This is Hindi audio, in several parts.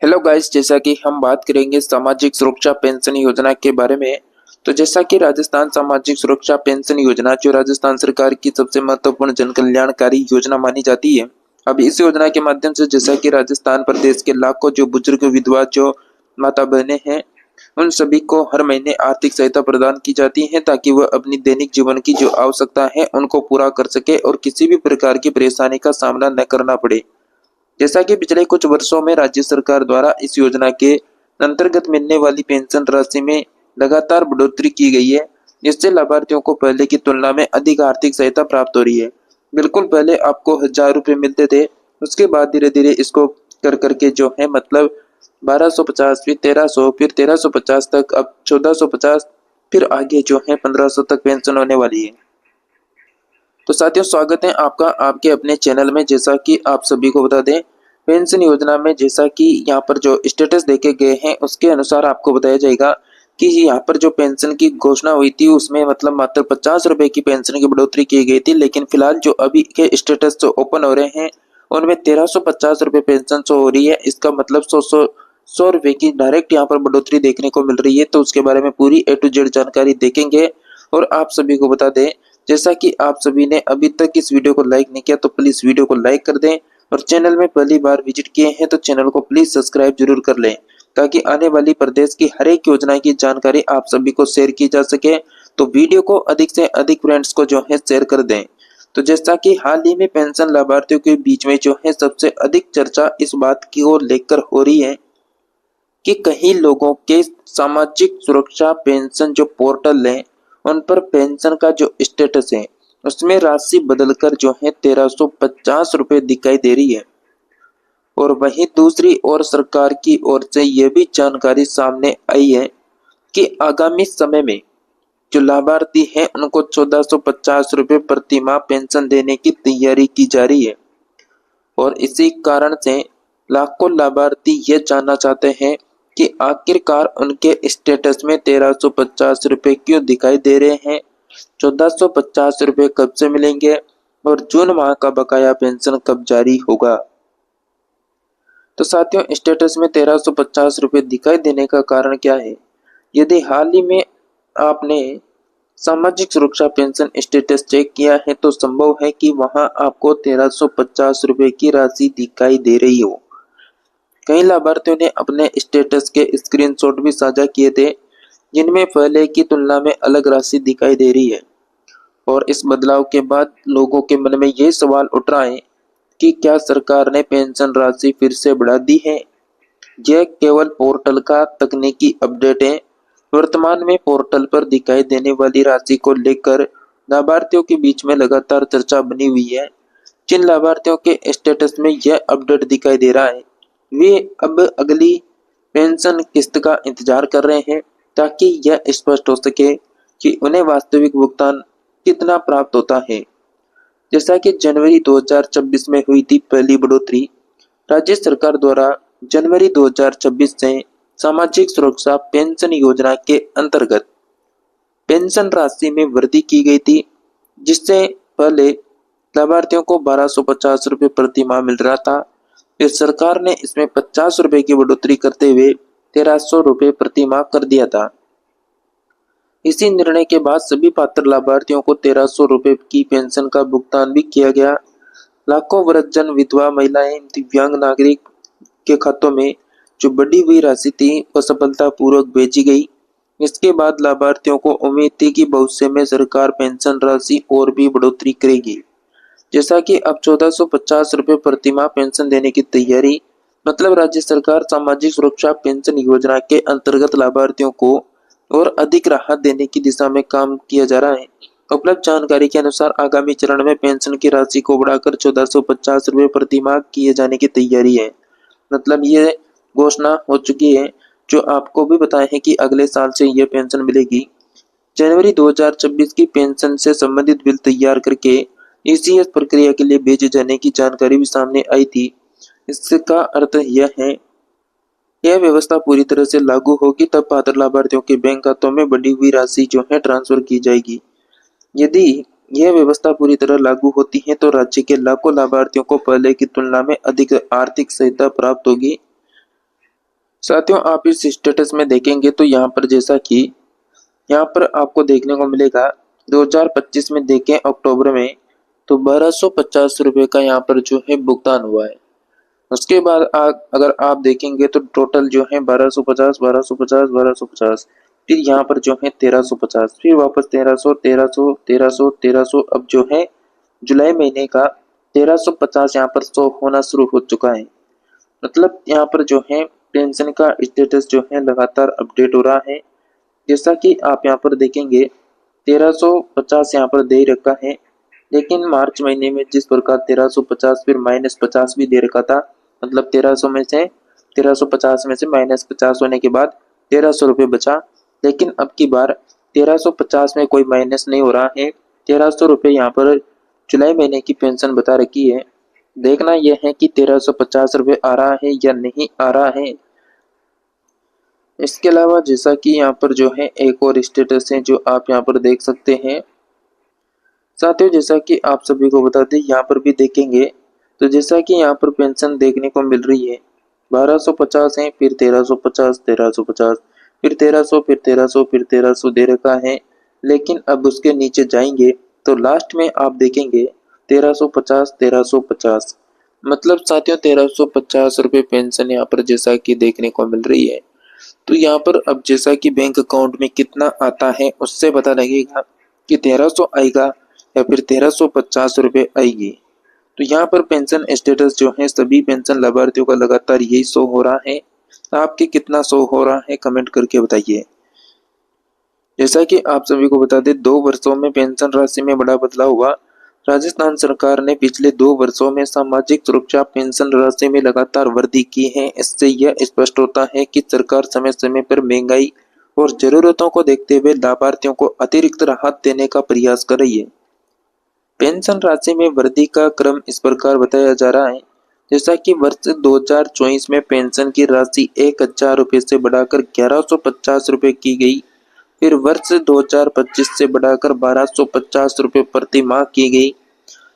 हेलो गाइस, जैसा कि हम बात करेंगे सामाजिक सुरक्षा पेंशन योजना के बारे में। तो जैसा कि राजस्थान सामाजिक सुरक्षा पेंशन योजना जो राजस्थान सरकार की सबसे महत्वपूर्ण जन कल्याणकारी योजना मानी जाती है। अब इस योजना के माध्यम से जैसा कि राजस्थान प्रदेश के लाखों जो बुजुर्ग विधवा जो माता बहनें हैं, उन सभी को हर महीने आर्थिक सहायता प्रदान की जाती है ताकि वह अपनी दैनिक जीवन की जो आवश्यकता है उनको पूरा कर सके और किसी भी प्रकार की परेशानी का सामना न करना पड़े। जैसा कि पिछले कुछ वर्षों में राज्य सरकार द्वारा इस योजना के अंतर्गत मिलने वाली पेंशन राशि में लगातार बढ़ोतरी की गई है, जिससे लाभार्थियों को पहले की तुलना में अधिक आर्थिक सहायता प्राप्त हो रही है। बिल्कुल पहले आपको 1,000 रुपये मिलते थे, उसके बाद धीरे धीरे इसको कर करके जो है मतलब 1,250, फिर 1,300, फिर 1,350 तक, अब 1,450, फिर आगे जो है 1,500 तक पेंशन होने वाली है। तो साथियों, स्वागत है आपका आपके अपने चैनल में। जैसा कि आप सभी को बता दें, पेंशन योजना में जैसा कि यहाँ पर जो स्टेटस देखे गए हैं उसके अनुसार आपको बताया जाएगा कि यहाँ पर जो पेंशन की घोषणा हुई थी उसमें मतलब मात्र 50 रुपए की पेंशन की बढ़ोतरी की गई थी, लेकिन फिलहाल जो अभी के स्टेटस जो ओपन हो रहे हैं उनमें 1,350 रुपए पेंशन शो हो रही है। इसका मतलब 100 रुपए की डायरेक्ट यहाँ पर बढ़ोतरी देखने को मिल रही है। तो उसके बारे में पूरी A to Z जानकारी देखेंगे और आप सभी को बता दें, जैसा कि आप सभी ने अभी तक इस वीडियो को लाइक नहीं किया तो प्लीज वीडियो को लाइक कर दें, और चैनल में पहली बार विजिट किए हैं तो चैनल को प्लीज सब्सक्राइब जरूर कर लें ताकि आने वाली प्रदेश की हर एक योजना की जानकारी आप सभी को शेयर की जा सके। तो वीडियो को अधिक से अधिक फ्रेंड्स को जो है शेयर कर दें। तो जैसा कि हाल ही में पेंशन लाभार्थियों के बीच में जो है सबसे अधिक चर्चा इस बात की ओर लेकर हो रही है कि कई लोगों के सामाजिक सुरक्षा पेंशन जो पोर्टल है उन पर पेंशन का जो स्टेटस है उसमें राशि बदलकर जो है 1,350 रुपए दिखाई दे रही है। और वहीं दूसरी ओर सरकार की ओर से यह भी जानकारी सामने आई है कि आगामी समय में जो लाभार्थी हैं उनको 1,450 रुपए प्रति माह पेंशन देने की तैयारी की जा रही है। और इसी कारण से लाखों लाभार्थी ये जानना चाहते हैं कि आखिरकार उनके स्टेटस में 1,350 रुपए क्यों दिखाई दे रहे हैं, 1,450 रुपए कब से मिलेंगे और जून माह का बकाया पेंशन कब जारी होगा। तो साथियों, स्टेटस में 1,350 रुपए दिखाई देने का कारण क्या है? यदि हाल ही में आपने सामाजिक सुरक्षा पेंशन स्टेटस चेक किया है तो संभव है कि वहां आपको 1,350 रुपए की राशि दिखाई दे रही हो। कई लाभार्थियों ने अपने स्टेटस के स्क्रीनशॉट भी साझा किए थे जिनमें पहले की तुलना में अलग राशि दिखाई दे रही है। और इस बदलाव के बाद लोगों के मन में ये सवाल उठ रहा है कि क्या सरकार ने पेंशन राशि फिर से बढ़ा दी है? यह केवल पोर्टल का तकनीकी अपडेट है। वर्तमान में पोर्टल पर दिखाई देने वाली राशि को लेकर लाभार्थियों के बीच में लगातार चर्चा बनी हुई है। जिन लाभार्थियों के स्टेटस में यह अपडेट दिखाई दे रहा है वे अब अगली पेंशन किस्त का इंतजार कर रहे हैं ताकि यह स्पष्ट हो सके कि उन्हें वास्तविक भुगतान कितना प्राप्त होता है। जैसा कि जनवरी 2026 में हुई थी पहली बढ़ोतरी, राज्य सरकार द्वारा जनवरी 2026 से सामाजिक सुरक्षा पेंशन योजना के अंतर्गत पेंशन राशि में वृद्धि की गई थी, जिससे पहले लाभार्थियों को 1,250 रुपए प्रति माह मिल रहा था। फिर सरकार ने इसमें 50 रुपए की बढ़ोतरी करते हुए 1,300 रुपए प्रति माह कर दिया था। इसी निर्णय के बाद सभी पात्र लाभार्थियों को 1,300 रुपए की पेंशन का भुगतान भी किया गया। लाखों वृद्धजन, विधवा महिलाएं, दिव्यांग नागरिक के खातों में जो बढ़ी हुई राशि थी वह सफलतापूर्वक भेजी गई। इसके बाद लाभार्थियों को उम्मीद थी कि भविष्य में सरकार पेंशन राशि और भी बढ़ोतरी करेगी। जैसा कि अब 1,450 रुपए प्रति माह पेंशन देने की तैयारी, मतलब राज्य सरकार सामाजिक सुरक्षा पेंशन योजना के अंतर्गत लाभार्थियों को और अधिक राहत देने की दिशा में काम किया जा रहा है। उपलब्ध जानकारी के अनुसार आगामी चरण में पेंशन की राशि को बढ़ाकर 1,450 रुपए प्रति माह किए जाने की तैयारी है। मतलब ये घोषणा हो चुकी है, जो आपको भी बताया है कि अगले साल से यह पेंशन मिलेगी। जनवरी 2026 की पेंशन से संबंधित बिल तैयार करके ईसीएस प्रक्रिया के लिए भेजे जाने की जानकारी भी सामने आई थी। इसका अर्थ यह है, यह व्यवस्था पूरी तरह से लागू होगी तब पात्र लाभार्थियों के बैंक खातों में बढ़ी हुई राशि जो है ट्रांसफर की जाएगी। यदि यह व्यवस्था पूरी तरह लागू होती है तो राज्य के लाखों लाभार्थियों को पहले की तुलना में अधिक आर्थिक सहायता प्राप्त होगी। साथियों, आप इस स्टेटस में देखेंगे तो यहाँ पर जैसा कि यहाँ पर आपको देखने को मिलेगा 2025 में देखें अक्टूबर में तो 1250 रुपये का यहाँ पर जो है भुगतान हुआ है। उसके बाद अगर आप देखेंगे तो टोटल जो है 1250 1250 1250, फिर यहाँ पर जो है 1350, फिर वापस 1300 1300 1300 1300, अब जो है जुलाई महीने का 1350 यहाँ पर शो होना शुरू हो चुका है। मतलब यहाँ पर जो है पेंशन का स्टेटस जो है लगातार अपडेट हो रहा है। जैसा कि आप यहाँ पर देखेंगे 1350 यहाँ पर दे रखा है, लेकिन मार्च महीने में जिस प्रकार 1350 फिर -50 भी दे रखा था, मतलब 1350 में से -50 होने के बाद 1300 रुपये बचा। लेकिन अब की बार 1350 में कोई माइनस नहीं हो रहा है, 1300 रुपये यहाँ पर जुलाई महीने की पेंशन बता रखी है। देखना यह है कि 1350 रुपये आ रहा है या नहीं आ रहा है। इसके अलावा जैसा कि यहाँ पर जो है एक और स्टेटस है जो आप यहाँ पर देख सकते हैं। साथियों, जैसा कि आप सभी को बता दें, यहाँ पर भी देखेंगे तो जैसा कि यहाँ पर पेंशन देखने को मिल रही है 1250 है, फिर 1350 1350, फिर 1300 फिर 1300 फिर 1300 दे रखा है। लेकिन अब उसके नीचे जाएंगे तो लास्ट में आप देखेंगे 1350 1350, मतलब साथियों 1350 रुपये पेंशन यहाँ पर जैसा कि देखने को मिल रही है। तो यहाँ पर अब जैसा कि बैंक अकाउंट में कितना आता है उससे पता लगेगा कि 1300 आएगा या फिर 1350 रुपये आएगी। तो यहाँ पर पेंशन स्टेटस जो है सभी पेंशन लाभार्थियों का लगातार यही शो हो रहा है। आपके कितना शो हो रहा है कमेंट करके बताइए। जैसा कि आप सभी को बता दें, 2 वर्षों में पेंशन राशि में बड़ा बदलाव हुआ। राजस्थान सरकार ने पिछले 2 वर्षों में सामाजिक सुरक्षा पेंशन राशि में लगातार वृद्धि की है। इससे यह स्पष्ट होता है कि सरकार समय समय पर महंगाई और जरूरतों को देखते हुए लाभार्थियों को अतिरिक्त राहत देने का प्रयास कर रही है। पेंशन राशि में वृद्धि का क्रम इस प्रकार बताया जा रहा है। जैसा कि वर्ष 2024 में पेंशन की राशि 1000 रुपये से बढ़ाकर 1150 रुपये की गई, फिर वर्ष 2025 से बढ़ाकर 1250 रुपये प्रति माह की गई,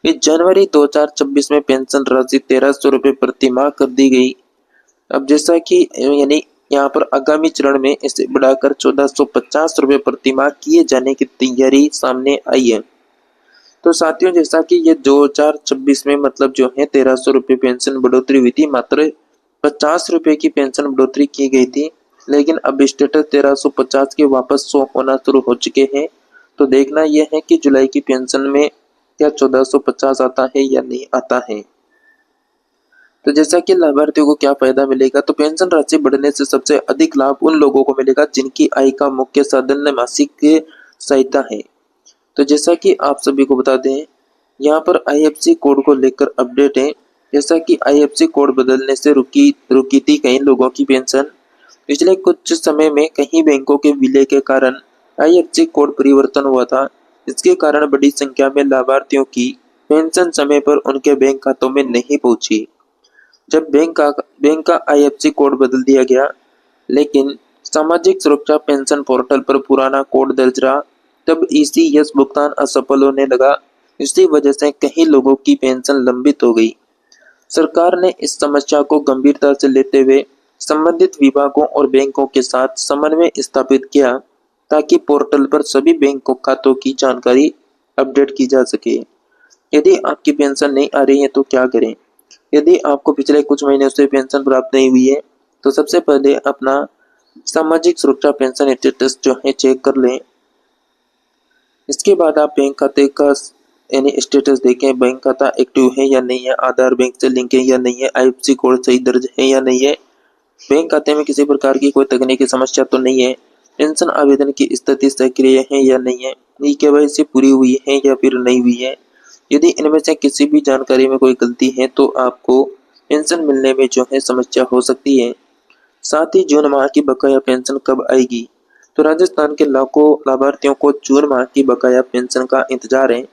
फिर जनवरी 2026 में पेंशन राशि 1300 रुपये प्रति माह कर दी गई। अब जैसा कि यानी यहाँ पर आगामी चरण में इसे बढ़ाकर 1450 रुपये प्रति माह किए जाने की तैयारी सामने आई है। तो साथियों, जैसा कि ये 2026 में मतलब जो है 1300 रुपये पेंशन बढ़ोतरी हुई थी, मात्र 50 रुपये की पेंशन बढ़ोतरी की गई थी। लेकिन अब स्टेटस 1350 के वापस शो होना शुरू हो चुके हैं। तो देखना यह है कि जुलाई की पेंशन में क्या 1450 आता है या नहीं आता है। तो जैसा कि लाभार्थियों को क्या फायदा मिलेगा, तो पेंशन राशि बढ़ने से सबसे अधिक लाभ उन लोगों को मिलेगा जिनकी आय का मुख्य साधन मासिक सहायता है। तो जैसा कि आप सभी को बता दें, यहाँ पर आईएफएससी कोड को लेकर अपडेट है। जैसा कि आईएफएससी कोड बदलने से रुकी थी कई लोगों की पेंशन। पिछले कुछ समय में कई बैंकों के विलय के कारण आईएफएससी कोड परिवर्तन हुआ था। इसके कारण बड़ी संख्या में लाभार्थियों की पेंशन समय पर उनके बैंक खातों में नहीं पहुंची। जब बैंक का आईएफएससी कोड बदल दिया गया, लेकिन सामाजिक सुरक्षा पेंशन पोर्टल पर पुराना कोड दर्ज रहा, तब ईसीएस भुगतान असफल होने लगा। इसी वजह से कई लोगों की पेंशन लंबित हो गई। सरकार ने इस समस्या को गंभीरता से लेते हुए संबंधित विभागों और बैंकों के साथ समन्वय स्थापित किया, ताकि पोर्टल पर सभी बैंक खातों की जानकारी अपडेट की जा सके। यदि आपकी पेंशन नहीं आ रही है तो क्या करें? यदि आपको पिछले कुछ महीनों से पेंशन प्राप्त नहीं हुई है तो सबसे पहले अपना सामाजिक सुरक्षा पेंशन स्टेटस जो है चेक कर लें। इसके बाद आप बैंक खाते का यानी स्टेटस देखें, बैंक खाता एक्टिव है या नहीं है, आधार बैंक से लिंक है या नहीं है, आईएफएससी कोड सही दर्ज है या नहीं है, बैंक खाते में किसी प्रकार की कोई तकनीकी समस्या तो नहीं है, पेंशन आवेदन की स्थिति सक्रिय है या नहीं है, केवाईसी पूरी हुई है या फिर नहीं हुई है। यदि इनमें से किसी भी जानकारी में कोई गलती है तो आपको पेंशन मिलने में जो है समस्या हो सकती है। साथ ही जून माह की बकाया पेंशन कब आएगी? तो राजस्थान के लाखों लाभार्थियों को जून माह की बकाया पेंशन का इंतजार है।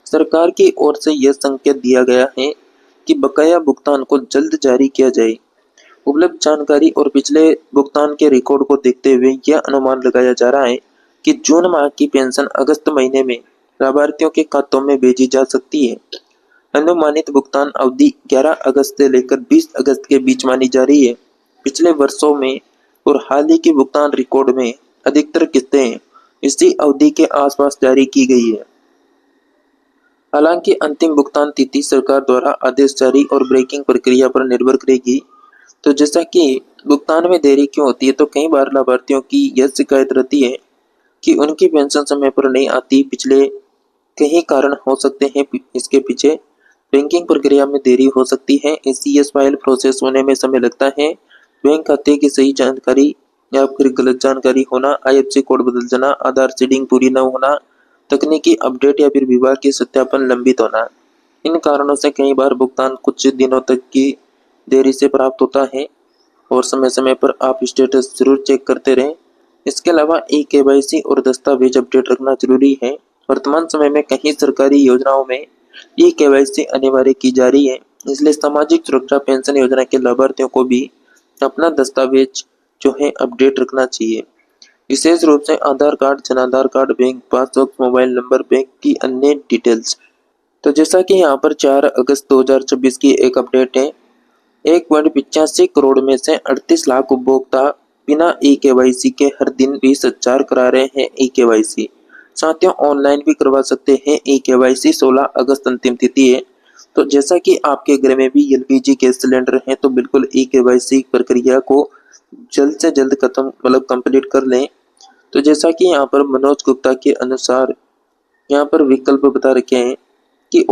सरकार की ओर से यह संकेत दिया गया है कि बकाया भुगतान को जल्द जारी किया जाए। उपलब्ध जानकारी और पिछले भुगतान के रिकॉर्ड को देखते हुए यह अनुमान लगाया जा रहा है कि जून माह की पेंशन अगस्त महीने में लाभार्थियों के खातों में भेजी जा सकती है। अनुमानित भुगतान अवधि 11 अगस्त से लेकर 20 अगस्त के बीच मानी जा रही है। पिछले वर्षों में और हाल ही के भुगतान रिकॉर्ड में अधिकतर किस्तें इसी अवधि के आसपास जारी की गई है। हालांकि अंतिम भुगतान तिथि सरकार द्वारा आदेश जारी और ब्रेकिंग प्रक्रिया पर निर्भर करेगी। तो जैसा कि भुगतान में देरी क्यों होती है, तो कई बार लाभार्थियों की यह शिकायत रहती है कि उनकी पेंशन समय पर नहीं आती। पिछले कई कारण हो सकते हैं इसके पीछे। बैंकिंग प्रक्रिया में देरी हो सकती है, एसीएस फाइल प्रोसेस होने में समय लगता है, बैंक खाते की सही जानकारी या फिर गलत जानकारी होना, आईएफएससी कोड बदल जाना, आधार सीडिंग पूरी न होना, तकनीकी अपडेट या फिर विभाग की सत्यापन लंबित होना। इन कारणों से कई बार भुगतान कुछ दिनों तक की देरी से प्राप्त होता है और समय समय पर आप स्टेटस जरूर चेक करते रहें। इसके अलावा ई-केवाईसी और दस्तावेज अपडेट रखना जरूरी है। वर्तमान समय में कई सरकारी योजनाओं में ई-केवाईसी अनिवार्य की जा रही है, इसलिए सामाजिक सुरक्षा पेंशन योजना के लाभार्थियों को भी अपना दस्तावेज जो है अपडेट रखना चाहिए। विशेष रूप से Aadhaar card, Jan Aadhaar card, bank passbook, mobile number, bank की अन्य डिटेल्स। तो जैसा कि यहाँ पर 4 अगस्त 2024 की एक अपडेट है। 1.85 करोड़ में से 38 लाख उपभोक्ता बिना ई-केवाईसी के हर दिन 20,000 करा रहे हैं ई-केवाईसी। साथियों, ऑनलाइन भी करवा सकते हैं ई-केवाईसी। 16 अगस्त अंतिम तिथि है। तो जैसा कि आपके घर में भी एलपीजी गैस सिलेंडर है, तो बिल्कुल ई-केवाईसी प्रक्रिया को जल्द से जल्द कंप्लीट कर लें। तो जैसा कि यहाँ पर मनोज गुप्ता के अनुसार यहाँ पर विकल्प बता रखे हैं कि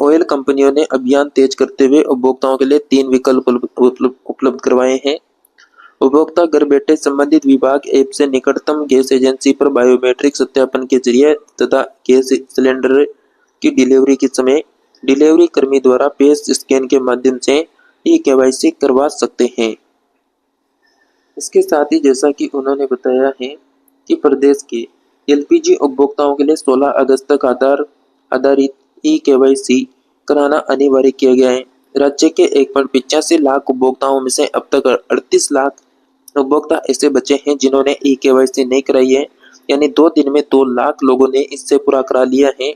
ऑयल कंपनियों ने अभियान तेज करते हुए उपभोक्ताओं के लिए 3 विकल्प उपलब्ध करवाए हैं। उपभोक्ता घर बैठे संबंधित विभाग ऐप से निकटतम गैस एजेंसी पर बायोमेट्रिक सत्यापन के जरिए तथा गैस सिलेंडर की डिलीवरी के समय डिलीवरी कर्मी द्वारा फेस स्कैन के माध्यम से ई-केवाईसी करवा सकते हैं। इसके साथ ही जैसा कि उन्होंने बताया है कि प्रदेश के एलपीजी उपभोक्ताओं के लिए 16 अगस्त तक आधारित ई-केवाईसी कराना अनिवार्य किया गया है। राज्य के 1.85 लाख उपभोक्ताओं में से अब तक 38 लाख उपभोक्ता ऐसे बचे हैं जिन्होंने ई-केवाईसी नहीं कराई है, यानी 2 दिन में 2 लाख लोगों ने इससे पूरा करा लिया है।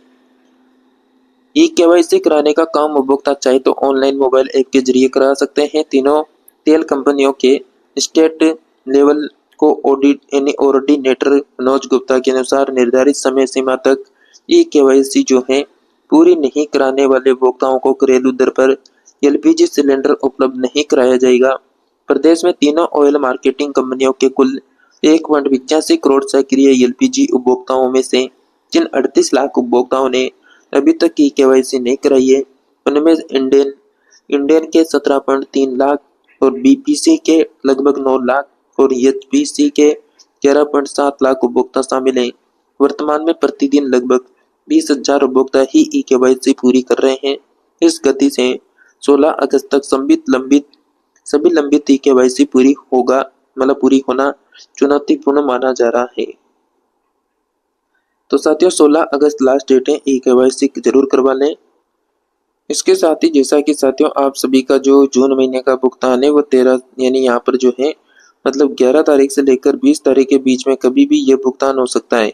ई-केवाईसी कराने का काम उपभोक्ता चाहे तो ऑनलाइन मोबाइल ऐप के जरिए करा सकते हैं। तीनों तेल कंपनियों के स्टेट लेवल को ऑर्डिनेटर मनोज गुप्ता के अनुसार निर्धारित समय सीमा तक ई-केवाईसी जो है पूरी नहीं कराने वाले उपभोक्ताओं को घरेलू दर पर एलपीजी सिलेंडर उपलब्ध नहीं कराया जाएगा। प्रदेश में तीनों ऑयल मार्केटिंग कंपनियों के कुल 1.85 करोड़ सक्रिय एलपीजी उपभोक्ताओं में से जिन 38 लाख उपभोक्ताओं ने अभी तक की केवाईसी नहीं कराई है, उनमें इंडियन के 17.3 लाख और बीपीसी के लगभग 9 लाख और एचपीसी के 11.7 लाख उपभोक्ता शामिल हैं। वर्तमान में प्रतिदिन लगभग 20,000 उपभोक्ता ही ई-केवाईसी पूरी कर रहे हैं। इस गति से 16 अगस्त तक सभी लंबित ई-केवाईसी पूरी होना चुनौतीपूर्ण माना जा रहा है। तो साथियों, 16 अगस्त लास्ट डेट है, ई-केवाईसी जरूर करवा लें। इसके साथ ही जैसा कि साथियों आप सभी का जो जून महीने का भुगतान है वो 13 यानी यहाँ पर जो है 11 तारीख से लेकर 20 तारीख के बीच में कभी भी ये भुगतान हो सकता है।